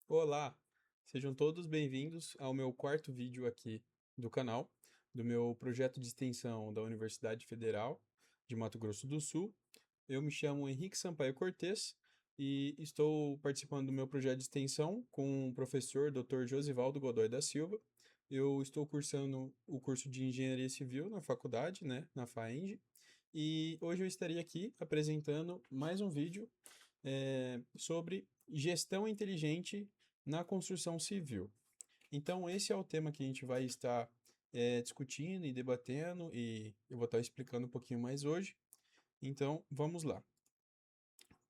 Olá, sejam todos bem-vindos ao meu quarto vídeo aqui do canal, do meu projeto de extensão da Universidade Federal de Mato Grosso do Sul. Eu me chamo Henrique Sampaio Cortes e estou participando do meu projeto de extensão com o professor Dr. Josivaldo Godoy da Silva. Eu estou cursando o curso de Engenharia Civil na faculdade, né, na FAENG, e hoje eu estaria aqui apresentando mais um vídeo sobre gestão inteligente na construção civil. Então, esse é o tema que a gente vai estar discutindo e debatendo, e eu vou estar explicando um pouquinho mais hoje. Então, vamos lá.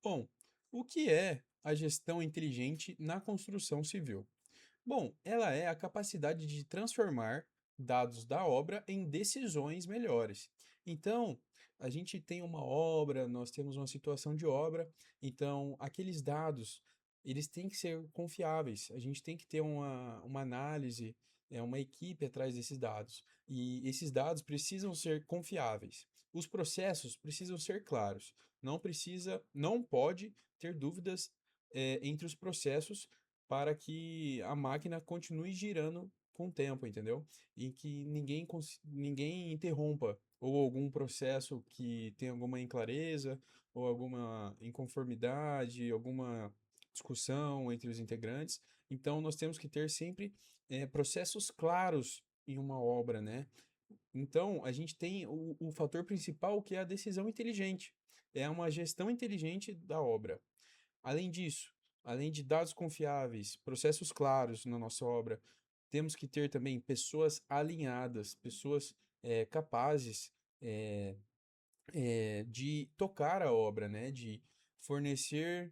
Bom, o que é a gestão inteligente na construção civil? Bom, ela é a capacidade de transformar dados da obra em decisões melhores. Então, a gente tem uma obra, nós temos uma situação de obra, então aqueles dados, eles têm que ser confiáveis. A gente tem que ter uma análise, uma equipe atrás desses dados. E esses dados precisam ser confiáveis. Os processos precisam ser claros. Não pode ter dúvidas entre os processos para que a máquina continue girando com o tempo, entendeu? E que ninguém interrompa ou algum processo que tenha alguma inclareza ou alguma inconformidade, alguma discussão entre os integrantes. Então, nós temos que ter sempre processos claros em uma obra, né? Então, a gente tem o fator principal que é a decisão inteligente. É uma gestão inteligente da obra. Além disso, além de dados confiáveis, processos claros na nossa obra, temos que ter também pessoas alinhadas, pessoas capazes de tocar a obra, né? De fornecer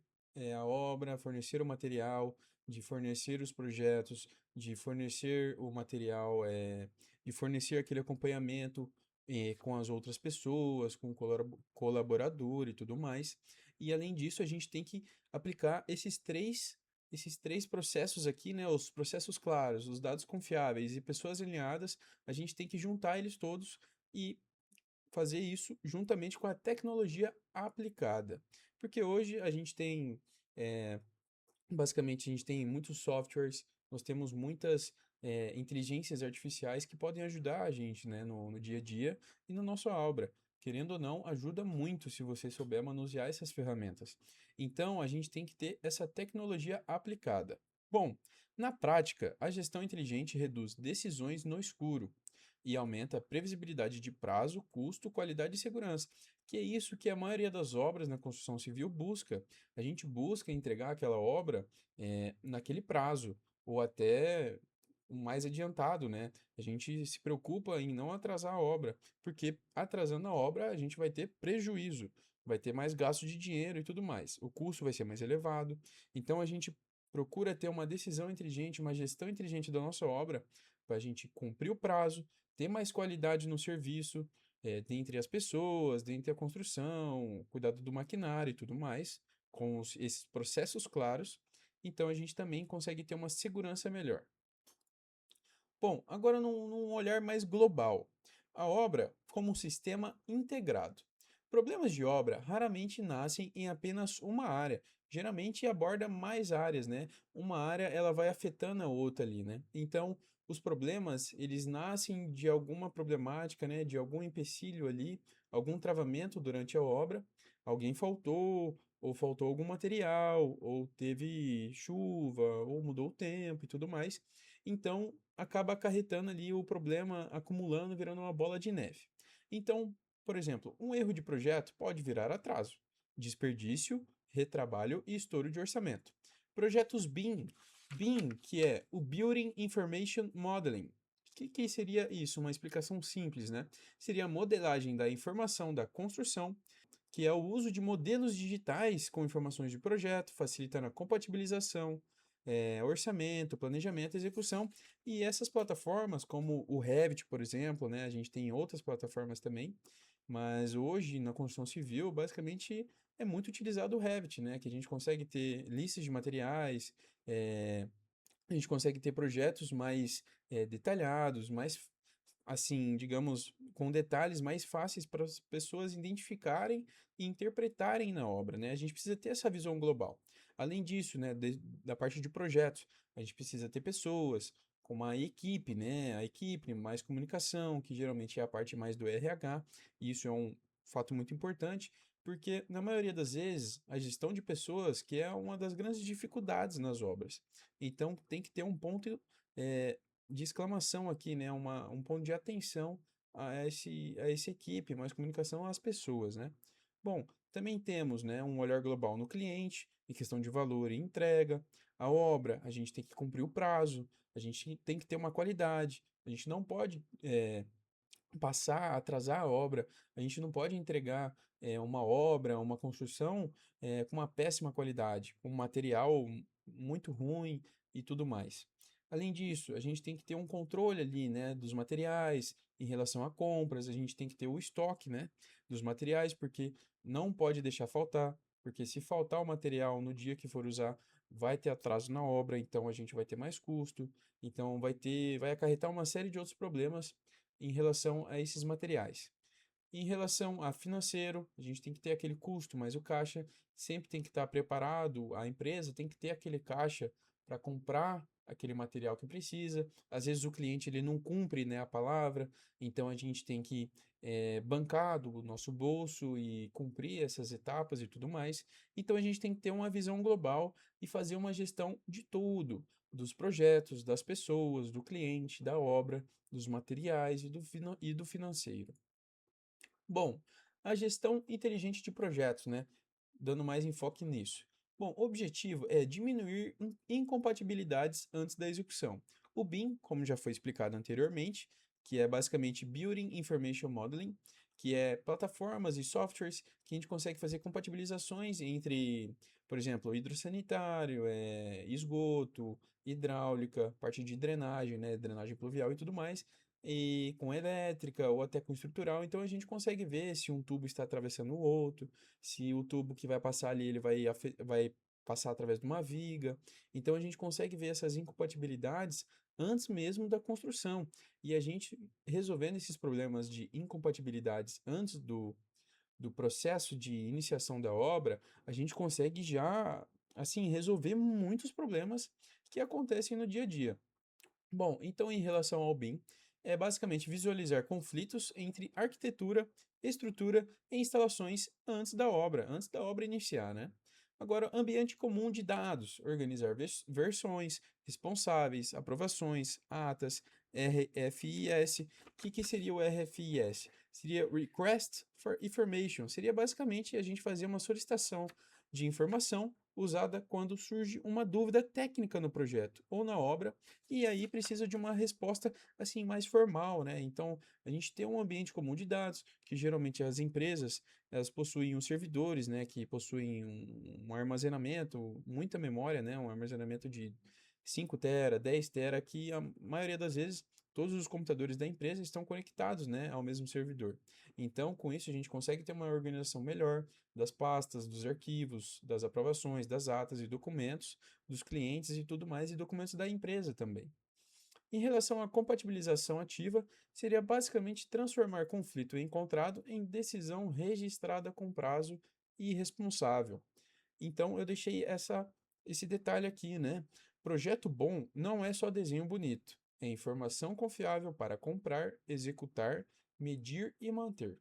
a obra, fornecer o material, de fornecer os projetos, de fornecer o material, de fornecer aquele acompanhamento com as outras pessoas, com o colaborador e tudo mais. E além disso, a gente tem que aplicar esses três processos aqui, né? Os processos claros, os dados confiáveis e pessoas alinhadas, a gente tem que juntar eles todos e fazer isso juntamente com a tecnologia aplicada. Porque hoje a gente tem, eh, basicamente, a gente tem muitos softwares, nós temos muitas inteligências artificiais que podem ajudar a gente, né, no dia a dia e na nossa obra. Querendo ou não, ajuda muito se você souber manusear essas ferramentas. Então, a gente tem que ter essa tecnologia aplicada. Bom, na prática, a gestão inteligente reduz decisões no escuro e aumenta a previsibilidade de prazo, custo, qualidade e segurança, que é isso que a maioria das obras na construção civil busca. A gente busca entregar aquela obra naquele prazo, ou até o mais adiantado, né? A gente se preocupa em não atrasar a obra, porque atrasando a obra a gente vai ter prejuízo, vai ter mais gasto de dinheiro e tudo mais. O custo vai ser mais elevado. Então a gente procura ter uma decisão inteligente, uma gestão inteligente da nossa obra, para a gente cumprir o prazo, ter mais qualidade no serviço, dentre as pessoas, dentre a construção, cuidado do maquinário e tudo mais, com esses processos claros, então a gente também consegue ter uma segurança melhor. Bom, agora num olhar mais global, a obra como um sistema integrado. Problemas de obra raramente nascem em apenas uma área, geralmente aborda mais áreas, né? Uma área ela vai afetando a outra ali, né? Então, os problemas, eles nascem de alguma problemática, né? De algum empecilho ali, algum travamento durante a obra, alguém faltou, ou faltou algum material, ou teve chuva, ou mudou o tempo e tudo mais. Então, acaba acarretando ali o problema, acumulando, virando uma bola de neve. Então, por exemplo, um erro de projeto pode virar atraso, desperdício, retrabalho e estouro de orçamento. Projetos BIM, BIM, que é o Building Information Modeling. O que seria isso? Uma explicação simples, né? Seria a modelagem da informação da construção, que é o uso de modelos digitais com informações de projeto, facilitando a compatibilização, orçamento, planejamento, execução. E essas plataformas, como o Revit, por exemplo, né, a gente tem outras plataformas também, mas hoje na construção civil, basicamente é muito utilizado o Revit, né, que a gente consegue ter listas de materiais, a gente consegue ter projetos mais detalhados, mais assim, digamos, com detalhes mais fáceis para as pessoas identificarem e interpretarem na obra, né? A gente precisa ter essa visão global. Além disso, né, da parte de projetos, a gente precisa ter pessoas com uma equipe, né, a equipe, mais comunicação, que geralmente é a parte mais do RH, e isso é um fato muito importante, porque na maioria das vezes a gestão de pessoas que é uma das grandes dificuldades nas obras. Então tem que ter um ponto de exclamação aqui, né, um ponto de atenção a essa equipe, mais comunicação às pessoas, né? Bom, também temos, né, um olhar global no cliente, em questão de valor e entrega. A obra, a gente tem que cumprir o prazo, a gente tem que ter uma qualidade, a gente não pode atrasar a obra, a gente não pode entregar uma obra, uma construção com uma péssima qualidade, com um material muito ruim e tudo mais. Além disso, a gente tem que ter um controle ali, né, dos materiais em relação a compras, a gente tem que ter o estoque, né, dos materiais, porque não pode deixar faltar, porque se faltar o material no dia que for usar, vai ter atraso na obra, então a gente vai ter mais custo, então vai acarretar uma série de outros problemas em relação a esses materiais. Em relação a financeiro, a gente tem que ter aquele custo, mas o caixa sempre tem que estar preparado, a empresa tem que ter aquele caixa para comprar aquele material que precisa. Às vezes o cliente ele não cumpre, né, a palavra, então a gente tem que bancar do nosso bolso e cumprir essas etapas e tudo mais. Então a gente tem que ter uma visão global e fazer uma gestão de tudo, dos projetos, das pessoas, do cliente, da obra, dos materiais e do financeiro. Bom, a gestão inteligente de projetos, né? Dando mais enfoque nisso. Bom, o objetivo é diminuir incompatibilidades antes da execução. O BIM, como já foi explicado anteriormente, que é basicamente Building Information Modeling, que é plataformas e softwares que a gente consegue fazer compatibilizações entre, por exemplo, hidrossanitário, esgoto, hidráulica, parte de drenagem, né, drenagem pluvial e tudo mais, e com elétrica ou até com estrutural, então a gente consegue ver se um tubo está atravessando o outro, se o tubo que vai passar ali ele vai passar através de uma viga. Então a gente consegue ver essas incompatibilidades antes mesmo da construção. E a gente resolvendo esses problemas de incompatibilidades antes do processo de iniciação da obra, a gente consegue já assim resolver muitos problemas que acontecem no dia a dia. Bom, então em relação ao BIM, é basicamente visualizar conflitos entre arquitetura, estrutura e instalações antes da obra iniciar, né? Agora, ambiente comum de dados, organizar versões, responsáveis, aprovações, atas, RFIS. Que seria o RFIS? Seria Request for Information. Seria basicamente a gente fazer uma solicitação de informação usada quando surge uma dúvida técnica no projeto ou na obra e aí precisa de uma resposta assim mais formal, né? Então, a gente tem um ambiente comum de dados, que geralmente as empresas, elas possuem os servidores, né, que possuem um armazenamento, muita memória, né, um armazenamento de 5 tera, 10 tera, que a maioria das vezes todos os computadores da empresa estão conectados, né, ao mesmo servidor. Então, com isso a gente consegue ter uma organização melhor das pastas, dos arquivos, das aprovações, das atas e documentos dos clientes e tudo mais, e documentos da empresa também. Em relação à compatibilização ativa, seria basicamente transformar conflito encontrado em decisão registrada com prazo e responsável. Então, eu deixei esse detalhe aqui, né? Projeto bom não é só desenho bonito, é informação confiável para comprar, executar, medir e manter.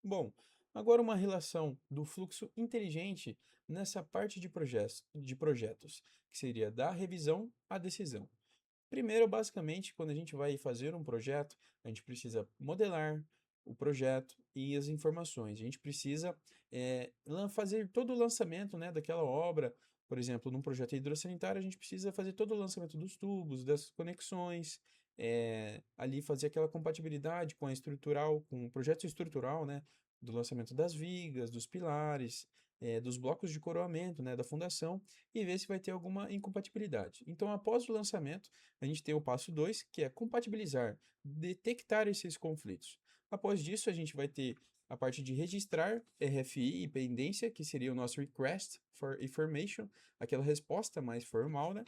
Bom, agora uma relação do fluxo inteligente nessa parte de projetos, que seria da revisão à decisão. Primeiro, basicamente, quando a gente vai fazer um projeto, a gente precisa modelar o projeto e as informações. A gente precisa fazer todo o lançamento, né, daquela obra. Por exemplo, num projeto hidrossanitário, a gente precisa fazer todo o lançamento dos tubos, das conexões, ali fazer aquela compatibilidade com a estrutural, com o projeto estrutural, né, do lançamento das vigas, dos pilares, dos blocos de coroamento, né, da fundação, e ver se vai ter alguma incompatibilidade. Então, após o lançamento, a gente tem o passo 2, que é compatibilizar, detectar esses conflitos. Após disso, a gente vai ter a parte de registrar RFI e pendência, que seria o nosso Request for Information, aquela resposta mais formal, né?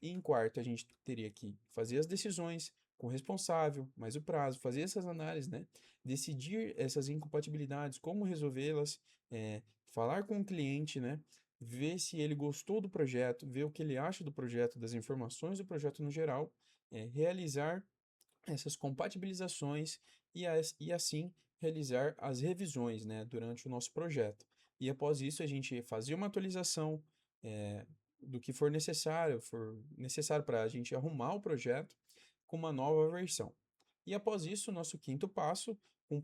E em quarto, a gente teria que fazer as decisões com o responsável, mais o prazo, fazer essas análises, né? Decidir essas incompatibilidades, como resolvê-las, falar com o cliente, né? ver se ele gostou do projeto, ver o que ele acha do projeto, das informações do projeto no geral, realizar essas compatibilizações e assim realizar as revisões, né, durante o nosso projeto. E após isso, a gente fazia uma atualização do que for necessário para a gente arrumar o projeto com uma nova versão. E após isso, o nosso quinto passo, com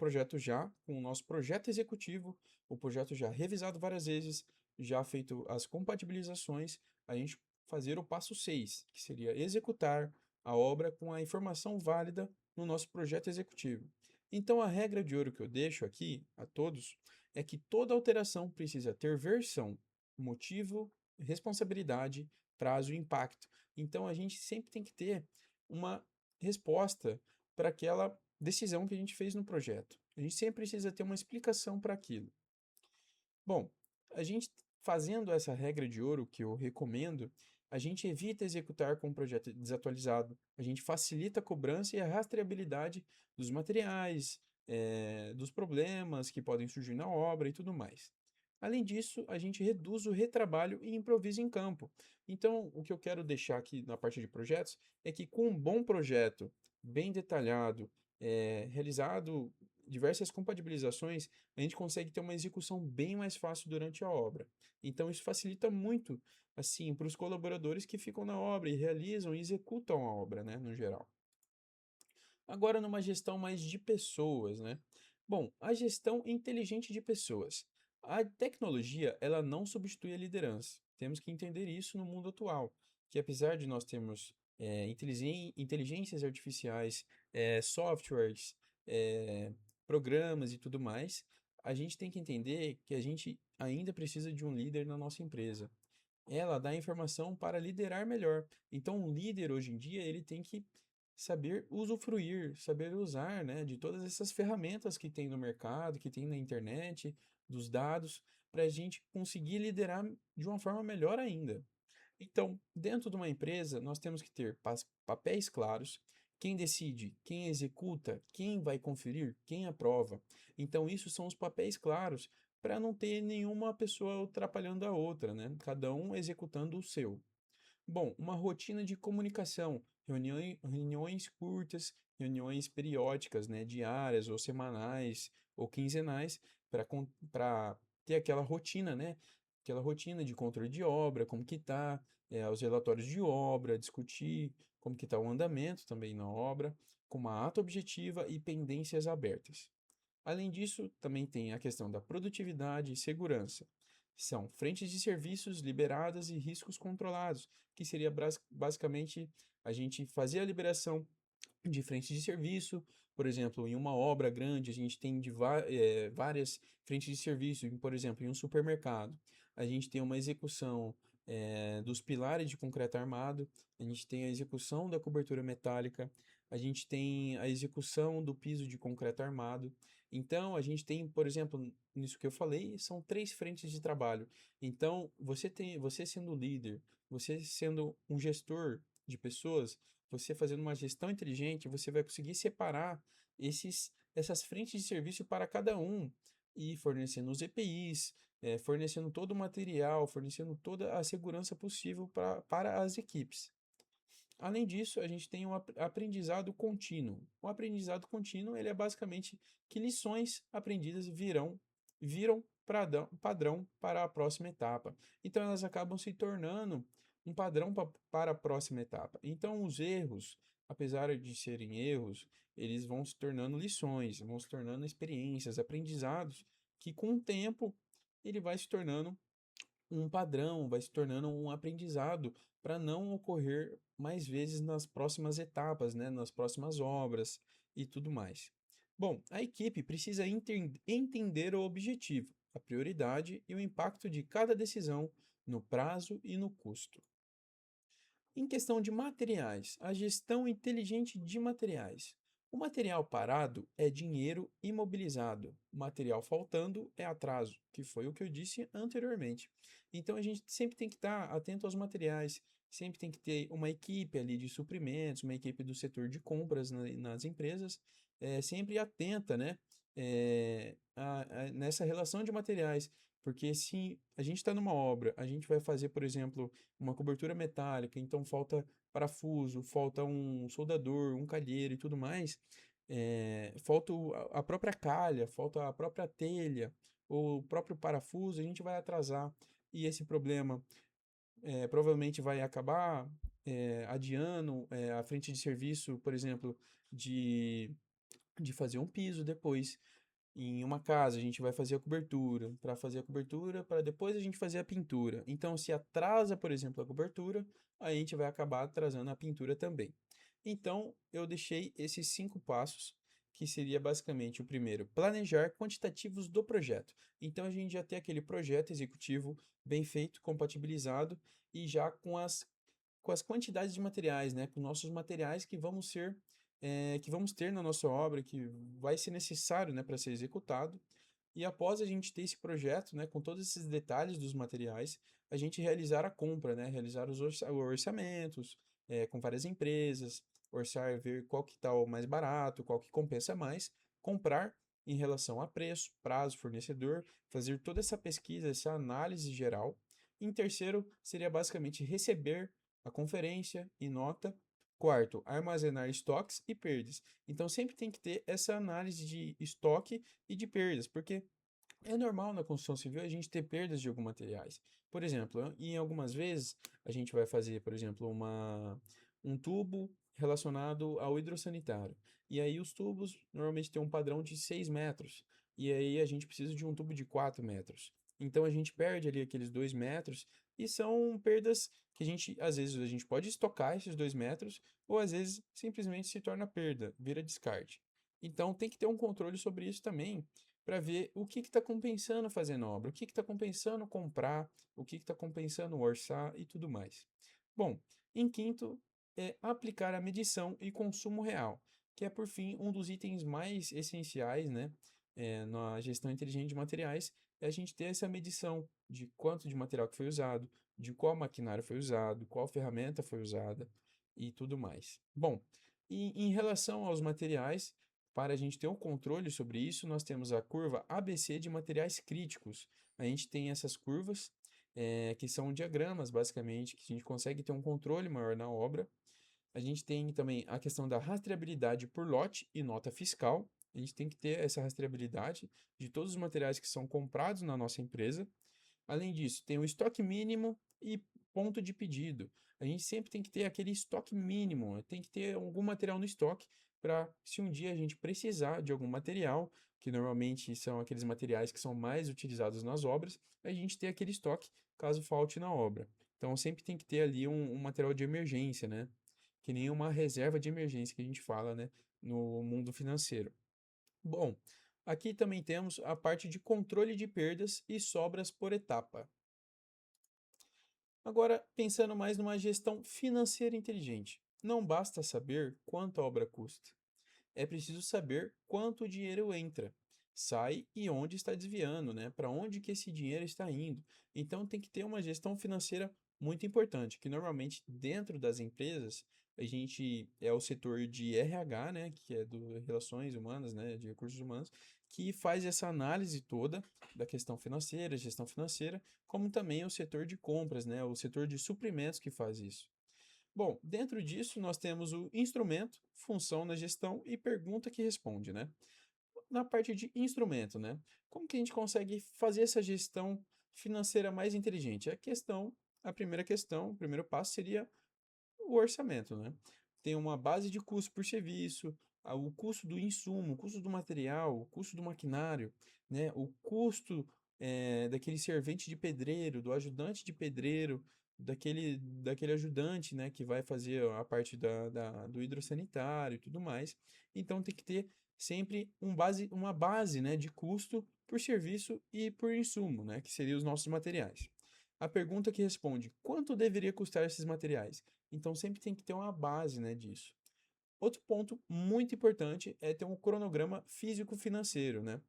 o nosso projeto executivo, o projeto já revisado várias vezes, já feito as compatibilizações, a gente fazer o passo 6, que seria executar a obra com a informação válida no nosso projeto executivo. Então, a regra de ouro que eu deixo aqui a todos é que toda alteração precisa ter versão, motivo, responsabilidade, prazo e impacto. Então, a gente sempre tem que ter uma resposta para aquela decisão que a gente fez no projeto. A gente sempre precisa ter uma explicação para aquilo. Bom, a gente fazendo essa regra de ouro que eu recomendo, a gente evita executar com um projeto desatualizado, a gente facilita a cobrança e a rastreabilidade dos materiais, dos problemas que podem surgir na obra e tudo mais. Além disso, a gente reduz o retrabalho e improviso em campo. Então, o que eu quero deixar aqui na parte de projetos é que com um bom projeto, bem detalhado, realizado diversas compatibilizações, a gente consegue ter uma execução bem mais fácil durante a obra. Então, isso facilita muito, assim, para os colaboradores que ficam na obra e realizam e executam a obra, né, no geral. Agora, numa gestão mais de pessoas, né? Bom, a gestão inteligente de pessoas. A tecnologia, ela não substitui a liderança. Temos que entender isso no mundo atual, que apesar de nós termos inteligências artificiais, softwares, eh, programas e tudo mais, a gente tem que entender que a gente ainda precisa de um líder na nossa empresa. Ela dá informação para liderar melhor. Então, um líder hoje em dia, ele tem que saber usufruir, saber usar, né, de todas essas ferramentas que tem no mercado, que tem na internet, dos dados, para a gente conseguir liderar de uma forma melhor ainda. Então, dentro de uma empresa, nós temos que ter papéis claros, quem decide, quem executa, quem vai conferir, quem aprova. Então, isso são os papéis claros para não ter nenhuma pessoa atrapalhando a outra, né? Cada um executando o seu. Bom, uma rotina de comunicação, reuniões curtas, reuniões periódicas, né, diárias ou semanais ou quinzenais, para ter aquela rotina, né, aquela rotina de controle de obra, como que tá, os relatórios de obra, discutir como que está o andamento também na obra, com uma ata objetiva e pendências abertas. Além disso, também tem a questão da produtividade e segurança. São frentes de serviços liberadas e riscos controlados, que seria basicamente a gente fazer a liberação de frentes de serviço. Por exemplo, em uma obra grande, a gente tem várias frentes de serviço. Por exemplo, em um supermercado, a gente tem uma execução dos pilares de concreto armado, a gente tem a execução da cobertura metálica, a gente tem a execução do piso de concreto armado. Então, a gente tem, por exemplo, nisso que eu falei, são três frentes de trabalho. Então, você sendo líder, você sendo um gestor de pessoas, você fazendo uma gestão inteligente, você vai conseguir separar essas frentes de serviço para cada um e fornecendo os EPIs, fornecendo todo o material, fornecendo toda a segurança possível para as equipes. Além disso, a gente tem um aprendizado contínuo. O aprendizado contínuo, ele é basicamente que lições aprendidas viram padrão para a próxima etapa. Então, elas acabam se tornando um padrão para a próxima etapa. Então, os erros, apesar de serem erros, eles vão se tornando lições, vão se tornando experiências, aprendizados, que com o tempo ele vai se tornando um padrão, vai se tornando um aprendizado para não ocorrer mais vezes nas próximas etapas, né, nas próximas obras e tudo mais. Bom, a equipe precisa entender o objetivo, a prioridade e o impacto de cada decisão no prazo e no custo. Em questão de materiais, a gestão inteligente de materiais. O material parado é dinheiro imobilizado. O material faltando é atraso, que foi o que eu disse anteriormente. Então a gente sempre tem que estar atento aos materiais, sempre tem que ter uma equipe ali de suprimentos, uma equipe do setor de compras nas empresas, sempre atenta, né, nessa relação de materiais. Porque se a gente está numa obra, a gente vai fazer, por exemplo, uma cobertura metálica, então falta parafuso, falta um soldador, um calheiro e tudo mais, falta a própria calha, falta a própria telha, ou o próprio parafuso, a gente vai atrasar. E esse problema provavelmente vai acabar adiando a frente de serviço, por exemplo, de, de fazer um piso depois. Em uma casa, a gente vai fazer a cobertura, para fazer a cobertura, para depois a gente fazer a pintura. Então, se atrasa, por exemplo, a cobertura, a gente vai acabar atrasando a pintura também. Então, eu deixei esses 5 passos, que seria basicamente o primeiro, planejar quantitativos do projeto. Então, a gente já tem aquele projeto executivo bem feito, compatibilizado e já com as quantidades de materiais, né? Com nossos materiais que vamos ter na nossa obra, que vai ser necessário, né, para ser executado. E após a gente ter esse projeto, né, com todos esses detalhes dos materiais, a gente realizar a compra, né, realizar os orçamentos, com várias empresas, orçar, ver qual que está o mais barato, qual que compensa mais, comprar em relação a preço, prazo, fornecedor, fazer toda essa pesquisa, essa análise geral. Em terceiro, seria basicamente receber a conferência e nota. Quarto, armazenar estoques e perdas. Então sempre tem que ter essa análise de estoque e de perdas, porque é normal na construção civil a gente ter perdas de alguns materiais. Por exemplo, em algumas vezes a gente vai fazer, por exemplo, um tubo relacionado ao hidrossanitário. E aí os tubos normalmente têm um padrão de 6 metros. E aí a gente precisa de um tubo de 4 metros. Então a gente perde ali aqueles 2 metros e são perdas que às vezes a gente pode estocar esses 2 metros ou às vezes simplesmente se torna perda, vira descarte. Então tem que ter um controle sobre isso também para ver o que está compensando fazer na obra, o que está compensando comprar, o que está compensando orçar e tudo mais. Bom, em quinto, é aplicar a medição e consumo real, que é, por fim, um dos itens mais essenciais, né, na gestão inteligente de materiais, é a gente ter essa medição de quanto de material que foi usado, de qual maquinário foi usado, qual ferramenta foi usada e tudo mais. Bom, e em relação aos materiais, para a gente ter um controle sobre isso, nós temos a curva ABC de materiais críticos. A gente tem essas curvas, que são diagramas, basicamente, que a gente consegue ter um controle maior na obra. A gente tem também a questão da rastreabilidade por lote e nota fiscal. A gente tem que ter essa rastreabilidade de todos os materiais que são comprados na nossa empresa. Além disso, tem o estoque mínimo e ponto de pedido. A gente sempre tem que ter aquele estoque mínimo, tem que ter algum material no estoque para, se um dia a gente precisar de algum material, que normalmente são aqueles materiais que são mais utilizados nas obras, a gente ter aquele estoque caso falte na obra. Então sempre tem que ter ali um material de emergência, né? Que nem uma reserva de emergência que a gente fala, né, no mundo financeiro. Bom, aqui também temos a parte de controle de perdas e sobras por etapa. Agora, pensando mais numa gestão financeira inteligente, não basta saber quanto a obra custa. É preciso saber quanto o dinheiro entra, sai e onde está desviando, né? Para onde que esse dinheiro está indo. Então tem que ter uma gestão financeira muito importante, que normalmente dentro das empresas a gente é o setor de RH, né, que é do Relações Humanas, né, de Recursos Humanos, que faz essa análise toda da questão financeira, gestão financeira, como também o setor de compras, né, o setor de suprimentos que faz isso. Bom, dentro disso nós temos o instrumento, função na gestão e pergunta que responde, né? Na parte de instrumento, né? Como que a gente consegue fazer essa gestão financeira mais inteligente? A primeira questão, o primeiro passo seria o orçamento, né? Tem uma base de custo por serviço, o custo do insumo, o custo do material, o custo do maquinário, né? O custo daquele servente de pedreiro, do ajudante de pedreiro, daquele ajudante, né? Que vai fazer a parte do hidrossanitário e tudo mais. Então tem que ter sempre uma base, né? De custo por serviço e por insumo, né? Que seriam os nossos materiais. A pergunta que responde: quanto deveria custar esses materiais? Então sempre tem que ter uma base, né, disso. Outro ponto muito importante é ter um cronograma físico-financeiro, né?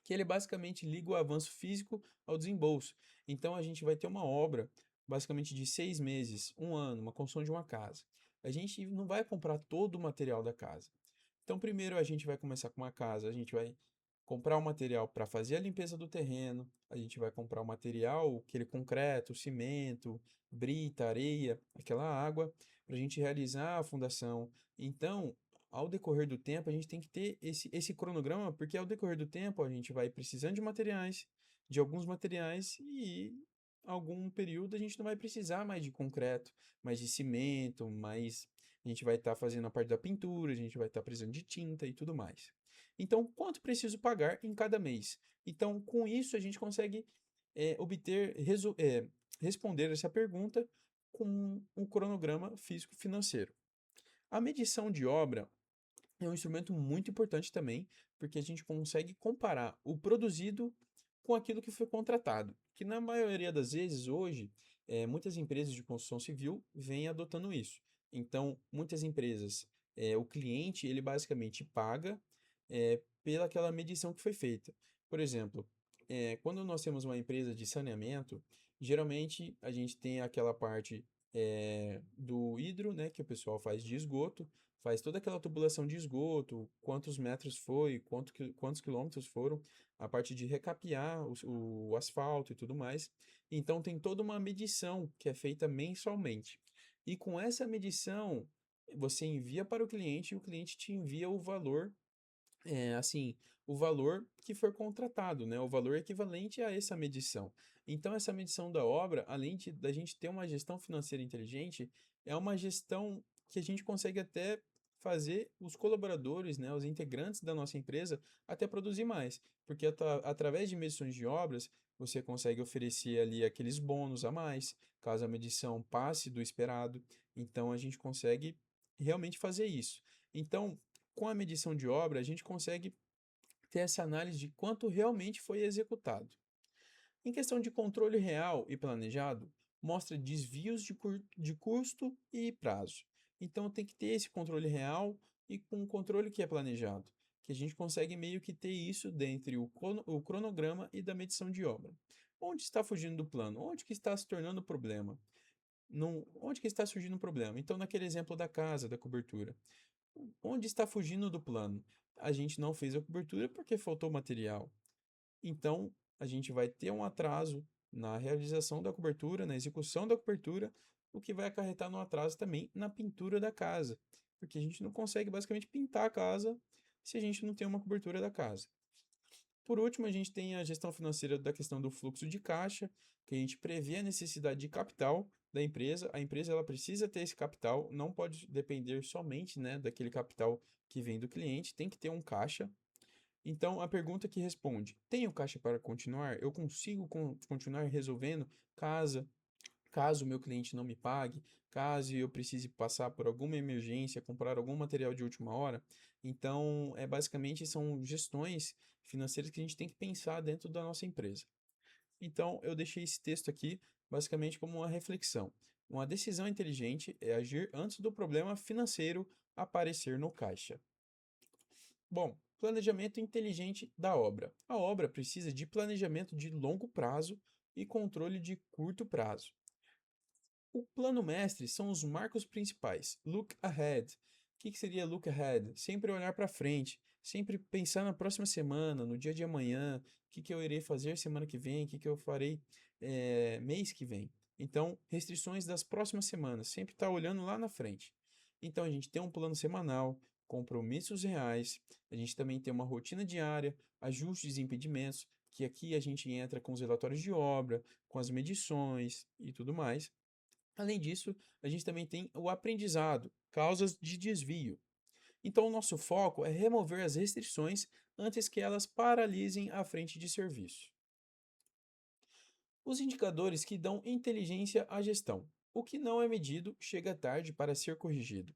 Que ele basicamente liga o avanço físico ao desembolso. Então a gente vai ter uma obra basicamente de 6 meses, um ano, uma construção de uma casa. A gente não vai comprar todo o material da casa. Então primeiro a gente vai começar com uma casa, a gente vai comprar o material para fazer a limpeza do terreno, a gente vai comprar o material, aquele concreto, cimento, brita, areia, aquela água, para a gente realizar a fundação. Então, ao decorrer do tempo, a gente tem que ter esse cronograma, porque ao decorrer do tempo a gente vai precisando de materiais, de alguns materiais, e algum período a gente não vai precisar mais de concreto, mais de cimento, mais a gente vai estar fazendo a parte da pintura, a gente vai estar precisando de tinta e tudo mais. Então, quanto preciso pagar em cada mês? Então, com isso, a gente consegue obter, responder essa pergunta com um cronograma físico-financeiro. A medição de obra é um instrumento muito importante também, porque a gente consegue comparar o produzido com aquilo que foi contratado. Que na maioria das vezes, hoje, muitas empresas de construção civil vêm adotando isso. Então, muitas empresas, o cliente, ele basicamente paga pela aquela medição que foi feita. Por exemplo, quando nós temos uma empresa de saneamento, geralmente a gente tem aquela parte do hidro, né, que o pessoal faz de esgoto, faz toda aquela tubulação de esgoto, quantos metros foi, quantos quilômetros foram, a parte de recapear o asfalto e tudo mais. Então tem toda uma medição que é feita mensalmente. E com essa medição, você envia para o cliente e o cliente te envia o valor, assim, o valor que for contratado, né? O valor equivalente a essa medição. Então, essa medição da obra, da gente ter uma gestão financeira inteligente, é uma gestão que a gente consegue até fazer os colaboradores, né, os integrantes da nossa empresa, até produzir mais. Porque através de medições de obras, você consegue oferecer ali aqueles bônus a mais, caso a medição passe do esperado. Então, a gente consegue realmente fazer isso. Então, com a medição de obra, a gente consegue ter essa análise de quanto realmente foi executado. Em questão de controle real e planejado, mostra desvios de custo e prazo. Então tem que ter esse controle real e com o controle que é planejado, que a gente consegue meio que ter isso dentro o cronograma e da medição de obra. Onde está fugindo do plano? Onde que está se tornando problema? Onde que está surgindo o problema? Então, naquele exemplo da casa, da cobertura. Onde está fugindo do plano? A gente não fez a cobertura porque faltou material. Então, a gente vai ter um atraso na realização da cobertura, na execução da cobertura, o que vai acarretar no atraso também na pintura da casa, porque a gente não consegue basicamente pintar a casa se a gente não tem uma cobertura da casa. Por último, a gente tem a gestão financeira da questão do fluxo de caixa, que a gente prevê a necessidade de capital da empresa. A empresa ela precisa ter esse capital, não pode depender somente, né, daquele capital que vem do cliente, tem que ter um caixa. Então, a pergunta que responde: tenho caixa para continuar? Eu consigo continuar resolvendo caso o meu cliente não me pague, caso eu precise passar por alguma emergência, comprar algum material de última hora? Então, basicamente são gestões financeiras que a gente tem que pensar dentro da nossa empresa. Então, eu deixei esse texto aqui basicamente como uma reflexão. Uma decisão inteligente é agir antes do problema financeiro aparecer no caixa. Bom, planejamento inteligente da obra. A obra precisa de planejamento de longo prazo e controle de curto prazo. O plano mestre são os marcos principais. Look ahead. O que seria look ahead? Sempre olhar para frente, sempre pensar na próxima semana, no dia de amanhã, o que eu irei fazer semana que vem, o que eu farei mês que vem. Então, restrições das próximas semanas, sempre estar olhando lá na frente. Então, a gente tem um plano semanal, compromissos reais, a gente também tem uma rotina diária, ajustes e impedimentos, que aqui a gente entra com os relatórios de obra, com as medições e tudo mais. Além disso, a gente também tem o aprendizado, causas de desvio. Então, o nosso foco é remover as restrições antes que elas paralisem a frente de serviço. Os indicadores que dão inteligência à gestão. O que não é medido chega tarde para ser corrigido.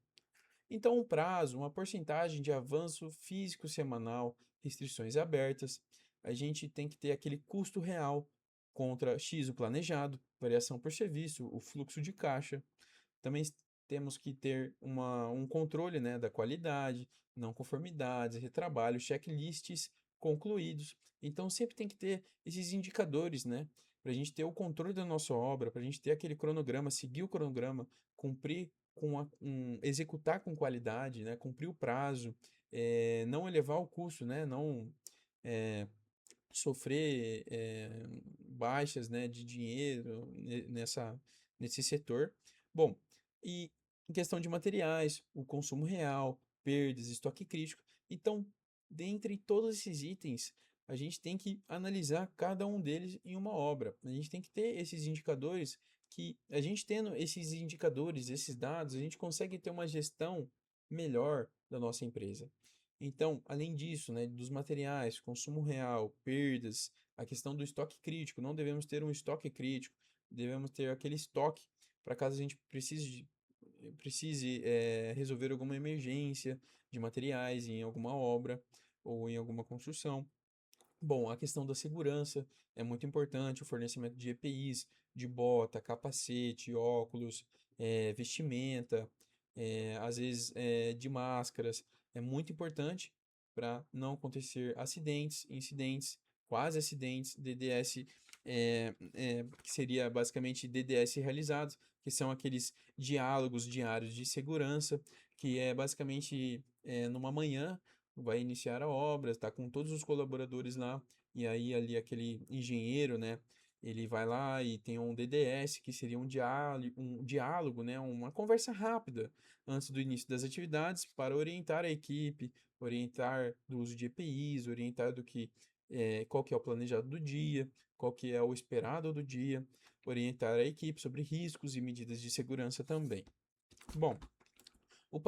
Então, um prazo, uma porcentagem de avanço físico semanal, restrições abertas, a gente tem que ter aquele custo real contra X o planejado, variação por serviço, o fluxo de caixa. Também temos que ter um controle, né, da qualidade, não conformidades, retrabalho, checklists concluídos. Então, sempre tem que ter esses indicadores, né, para a gente ter o controle da nossa obra, para a gente ter aquele cronograma, seguir o cronograma, cumprir executar com qualidade, né, cumprir o prazo, não elevar o custo, né, não sofrer baixas, né, de dinheiro nesse setor. Bom, e em questão de materiais, o consumo real, perdas, estoque crítico. Então, dentre todos esses itens, a gente tem que analisar cada um deles em uma obra. A gente tem que ter esses indicadores que a gente tendo esses indicadores, esses dados, a gente consegue ter uma gestão melhor da nossa empresa. Então, além disso, né, dos materiais, consumo real, perdas, a questão do estoque crítico, não devemos ter um estoque crítico, devemos ter aquele estoque para caso a gente precise resolver alguma emergência de materiais em alguma obra ou em alguma construção. Bom, a questão da segurança é muito importante, o fornecimento de EPIs, de bota, capacete, óculos, vestimenta, às vezes de máscaras, é muito importante para não acontecer acidentes, incidentes, quase acidentes, DDS, que seria basicamente DDS realizados, que são aqueles diálogos diários de segurança, que é basicamente numa manhã vai iniciar a obra, está com todos os colaboradores lá, e aí ali aquele engenheiro, né, ele vai lá e tem um DDS, que seria um diálogo, né, uma conversa rápida antes do início das atividades para orientar a equipe, orientar do uso de EPIs, orientar qual que é o planejado do dia, qual que é o esperado do dia, orientar a equipe sobre riscos e medidas de segurança também. Bom, o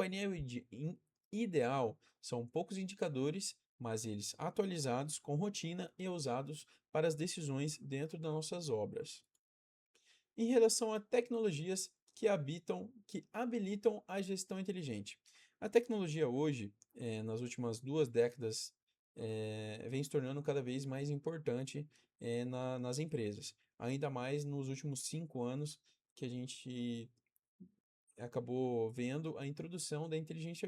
ideal são poucos indicadores, mas eles atualizados com rotina e usados para as decisões dentro das nossas obras. Em relação a tecnologias que habilitam a gestão inteligente. A tecnologia hoje, nas últimas 2 décadas, vem se tornando cada vez mais importante nas empresas. Ainda mais nos últimos 5 anos que a gente acabou vendo a introdução da inteligência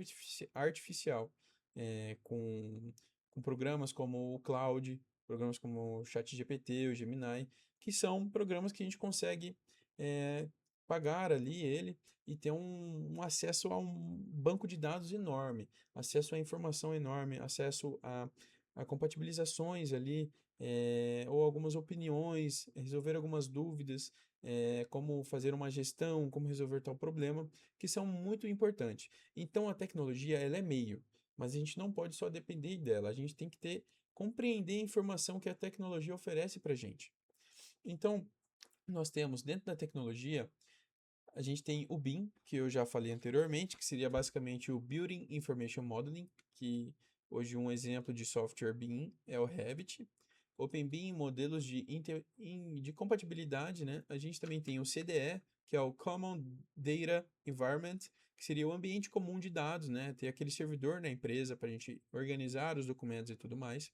artificial com programas como o Cloud, programas como o ChatGPT, o Gemini, que são programas que a gente consegue eh, pagar ali ele e ter um acesso a um banco de dados enorme, acesso a informação enorme, acesso a compatibilizações ali, ou algumas opiniões, resolver algumas dúvidas, como fazer uma gestão, como resolver tal problema, que são muito importantes. Então a tecnologia ela é meio, mas a gente não pode só depender dela, a gente tem que compreender a informação que a tecnologia oferece para a gente. Então, nós temos dentro da tecnologia, a gente tem o BIM, que eu já falei anteriormente, que seria basicamente o Building Information Modeling, que hoje um exemplo de software BIM é o Revit. OpenBIM, modelos de compatibilidade, né? A gente também tem o CDE, que é o Common Data Environment, que seria o ambiente comum de dados, né? Ter aquele servidor na empresa para a gente organizar os documentos e tudo mais.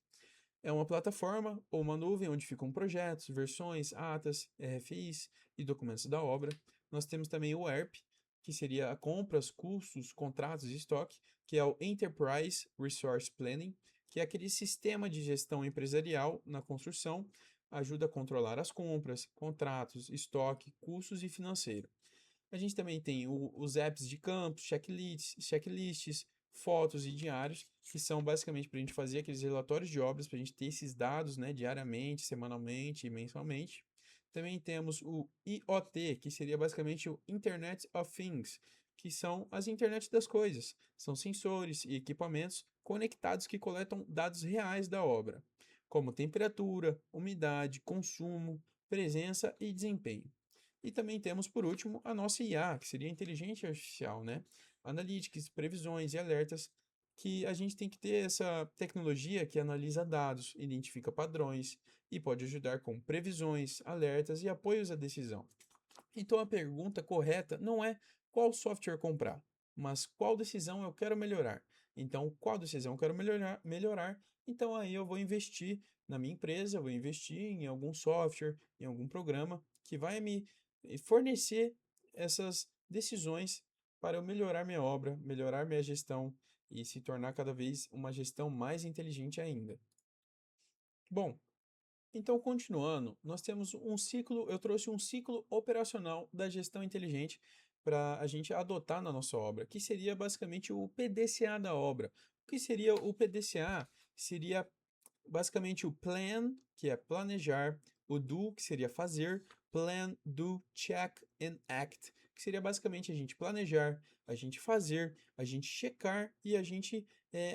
É uma plataforma ou uma nuvem onde ficam projetos, versões, atas, RFIs e documentos da obra. Nós temos também o ERP, que seria a compras, custos, contratos e estoque, que é o Enterprise Resource Planning, que é aquele sistema de gestão empresarial na construção, ajuda a controlar as compras, contratos, estoque, custos e financeiro. A gente também tem os apps de campos, checklists, fotos e diários, que são basicamente para a gente fazer aqueles relatórios de obras, para a gente ter esses dados, né, diariamente, semanalmente e mensalmente. Também temos o IoT, que seria basicamente o Internet of Things, que são as internet das coisas. São sensores e equipamentos conectados que coletam dados reais da obra, como temperatura, umidade, consumo, presença e desempenho. E também temos, por último, a nossa IA, que seria a inteligência artificial, né? Analytics, previsões e alertas, que a gente tem que ter essa tecnologia que analisa dados, identifica padrões e pode ajudar com previsões, alertas e apoios à decisão. Então a pergunta correta não é qual software comprar, mas qual decisão eu quero melhorar. Então, qual decisão eu quero melhorar, então aí eu vou investir na minha empresa, vou investir em algum software, em algum programa que vai me fornecer essas decisões para eu melhorar minha obra, melhorar minha gestão e se tornar cada vez uma gestão mais inteligente ainda. Bom, então, continuando, nós temos um ciclo, eu trouxe um ciclo operacional da gestão inteligente para a gente adotar na nossa obra, que seria basicamente o PDCA da obra. O que seria o PDCA? Seria basicamente o plan, que é planejar, o do, que seria fazer, plan, do, check and act, que seria basicamente a gente planejar, a gente fazer, a gente checar e a gente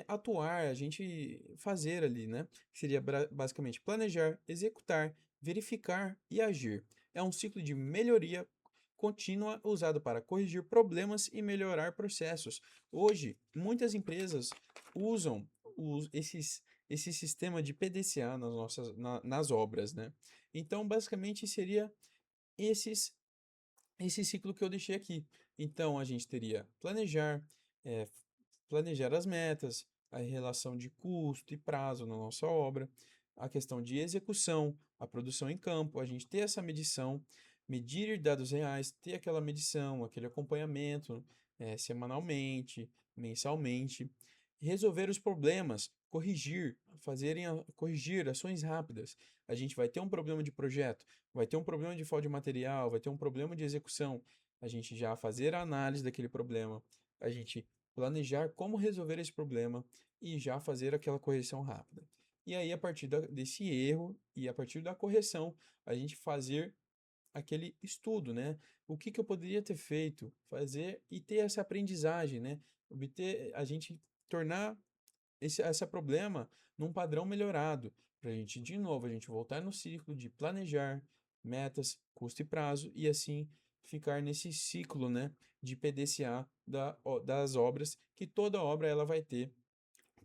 atuar, a gente fazer ali, né? Seria basicamente planejar, executar, verificar e agir. É um ciclo de melhoria contínua usado para corrigir problemas e melhorar processos. Hoje, muitas empresas usam esse sistema de PDCA nas obras, né? Então, basicamente, seria esses, esse ciclo que eu deixei aqui. Então, a gente teria eh, planejar as metas, a relação de custo e prazo na nossa obra, a questão de execução, a produção em campo, a gente ter essa medição, medir dados reais, ter aquela medição, aquele acompanhamento semanalmente, mensalmente, resolver os problemas, corrigir ações rápidas. A gente vai ter um problema de projeto, vai ter um problema de falta de material, vai ter um problema de execução. A gente já fazer a análise daquele problema, a gente planejar como resolver esse problema e já fazer aquela correção rápida. E aí, a partir desse erro e a partir da correção, a gente fazer aquele estudo, né? O que que eu poderia ter feito, fazer e ter essa aprendizagem, né? Obter, a gente tornar esse problema num padrão melhorado, para a gente, de novo, a gente voltar no ciclo de planejar metas, custo e prazo, e assim ficar nesse ciclo, né, de PDCA das obras, que toda obra ela vai ter,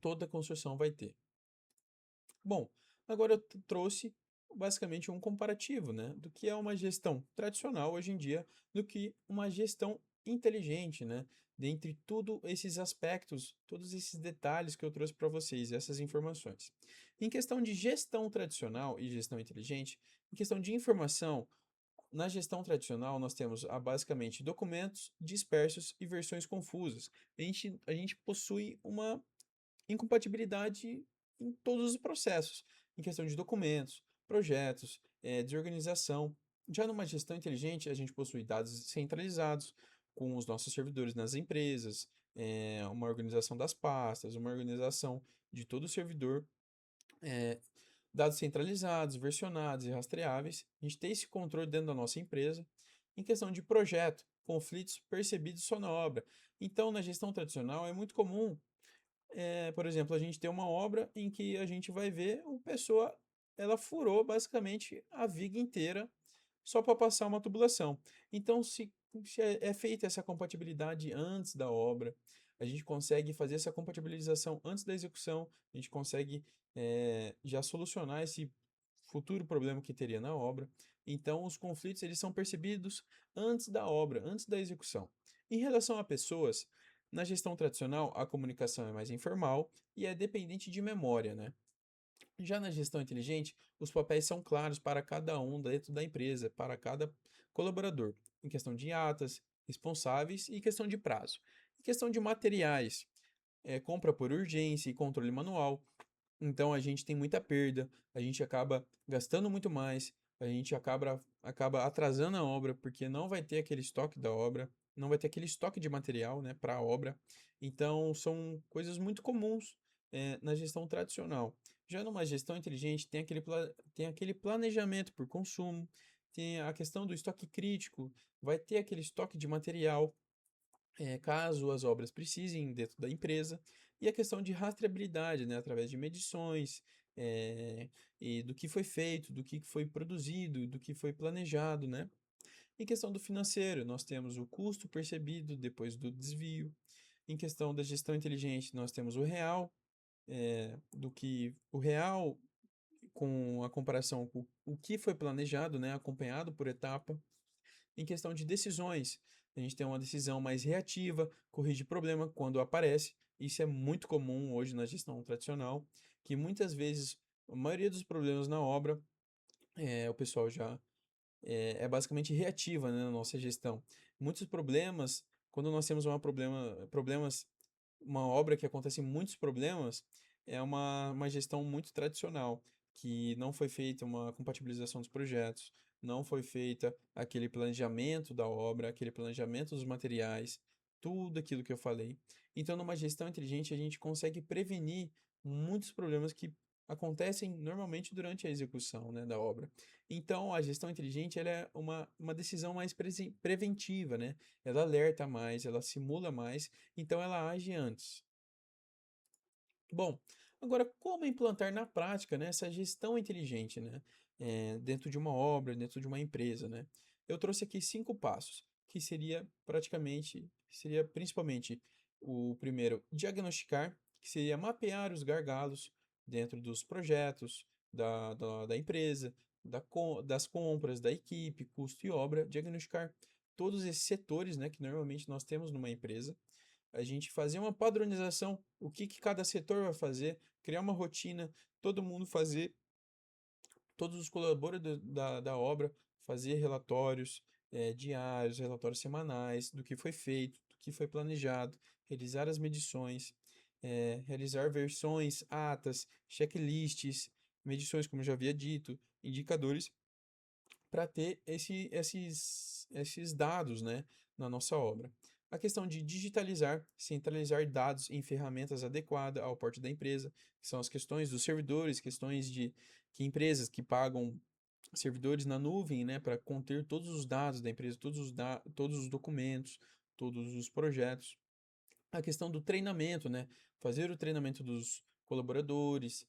toda construção vai ter. Bom, agora eu trouxe basicamente um comparativo, né, do que é uma gestão tradicional hoje em dia, do que uma gestão inteligente, né, dentre todos esses aspectos, todos esses detalhes que eu trouxe para vocês, essas informações. Em questão de gestão tradicional e gestão inteligente, em questão de informação, na gestão tradicional, nós temos basicamente documentos dispersos e versões confusas. A gente possui uma incompatibilidade em todos os processos, em questão de documentos, projetos, desorganização. Já numa gestão inteligente, a gente possui dados centralizados com os nossos servidores nas empresas, uma organização das pastas, uma organização de todo o servidor, eh, dados centralizados, versionados e rastreáveis. A gente tem esse controle dentro da nossa empresa. Em questão de projeto, conflitos percebidos só na obra. Então, na gestão tradicional, é muito comum por exemplo, a gente tem uma obra em que a gente vai ver a pessoa, ela furou basicamente a viga inteira só para passar uma tubulação. Então, se é feita essa compatibilidade antes da obra, a gente consegue fazer essa compatibilização antes da execução, a gente consegue já solucionar esse futuro problema que teria na obra. Então, os conflitos eles são percebidos antes da obra, antes da execução. Em relação a pessoas, na gestão tradicional, a comunicação é mais informal e é dependente de memória, né? Já na gestão inteligente, os papéis são claros para cada um dentro da empresa, para cada colaborador, em questão de atas, responsáveis e questão de prazo. Em questão de materiais, compra por urgência e controle manual. Então a gente tem muita perda, a gente acaba gastando muito mais, a gente acaba atrasando a obra porque não vai ter aquele estoque da obra, não vai ter aquele estoque de material, né, para a obra. Então são coisas muito comuns na gestão tradicional. Já numa gestão inteligente tem aquele planejamento por consumo, tem a questão do estoque crítico, vai ter aquele estoque de material caso as obras precisem dentro da empresa, e a questão de rastreabilidade, né, através de medições, e do que foi feito, do que foi produzido, do que foi planejado, né? Em questão do financeiro, nós temos o custo percebido depois do desvio. Em questão da gestão inteligente, nós temos o real, o real com a comparação com o que foi planejado, né, acompanhado por etapa. Em questão de decisões, a gente tem uma decisão mais reativa, corrige problema quando aparece. Isso é muito comum hoje na gestão tradicional, que muitas vezes a maioria dos problemas na obra, o pessoal já é basicamente reativa, né, na nossa gestão. Muitos problemas, quando nós temos uma obra que acontece muitos problemas, é uma gestão muito tradicional, que não foi feita uma compatibilização dos projetos, não foi feita aquele planejamento da obra, aquele planejamento dos materiais, tudo aquilo que eu falei. Então, numa gestão inteligente, a gente consegue prevenir muitos problemas que acontecem normalmente durante a execução, né, da obra. Então, a gestão inteligente ela é uma decisão mais preventiva, né? Ela alerta mais, ela simula mais, então ela age antes. Bom, agora como implantar na prática, né, essa gestão inteligente, né, dentro de uma obra, dentro de uma empresa, né? Eu trouxe aqui 5 passos, que seria principalmente o primeiro, diagnosticar, que seria mapear os gargalos dentro dos projetos da empresa, das compras, da equipe, custo e obra, diagnosticar todos esses setores, né, que normalmente nós temos numa empresa, a gente fazer uma padronização, o que que cada setor vai fazer, criar uma rotina, todo mundo fazer, todos os colaboradores da obra, fazer relatórios diários, relatórios semanais do que foi feito, do que foi planejado, realizar as medições, realizar versões, atas, checklists, medições, como eu já havia dito, indicadores para ter esses dados, né, na nossa obra. A questão de digitalizar, centralizar dados em ferramentas adequadas ao porte da empresa, que são as questões dos servidores, questões de que empresas que pagam servidores na nuvem, né, para conter todos os dados da empresa, todos os documentos, todos os projetos. A questão do treinamento, né, fazer o treinamento dos colaboradores,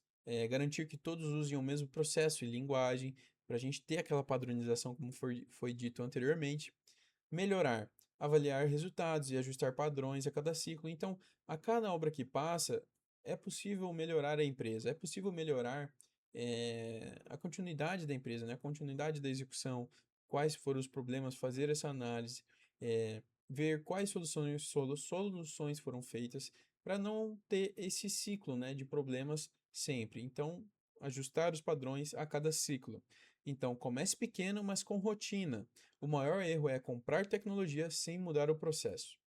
garantir que todos usem o mesmo processo e linguagem, para a gente ter aquela padronização, como foi dito anteriormente. Melhorar, avaliar resultados e ajustar padrões a cada ciclo. Então, a cada obra que passa, é possível melhorar a empresa, é possível melhorar a continuidade da empresa, né? A continuidade da execução, quais foram os problemas, fazer essa análise, ver quais soluções foram feitas para não ter esse ciclo, né, de problemas sempre. Então, ajustar os padrões a cada ciclo. Então, comece pequeno, mas com rotina. O maior erro é comprar tecnologia sem mudar o processo.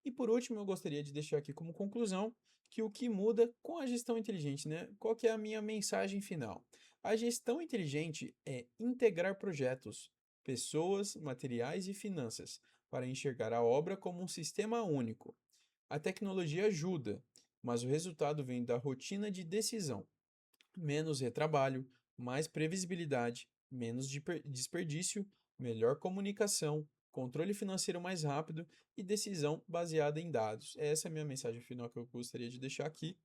E por último, eu gostaria de deixar aqui como conclusão que o que muda com a gestão inteligente, né? Qual que é a minha mensagem final? A gestão inteligente é integrar projetos, pessoas, materiais e finanças para enxergar a obra como um sistema único. A tecnologia ajuda, mas o resultado vem da rotina de decisão, menos retrabalho, mais previsibilidade, menos desperdício, melhor comunicação, controle financeiro mais rápido e decisão baseada em dados. Essa é a minha mensagem final que eu gostaria de deixar aqui.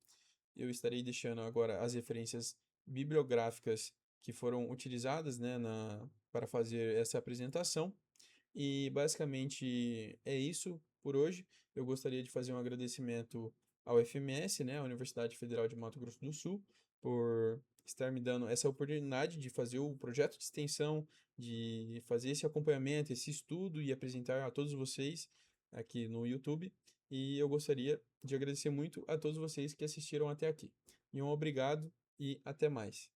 Eu estarei deixando agora as referências bibliográficas que foram utilizadas, né, para fazer essa apresentação. E basicamente é isso por hoje. Eu gostaria de fazer um agradecimento ao FMS, né, a Universidade Federal de Mato Grosso do Sul, por estar me dando essa oportunidade de fazer o projeto de extensão, de fazer esse acompanhamento, esse estudo e apresentar a todos vocês aqui no YouTube. E eu gostaria de agradecer muito a todos vocês que assistiram até aqui. E um obrigado e até mais.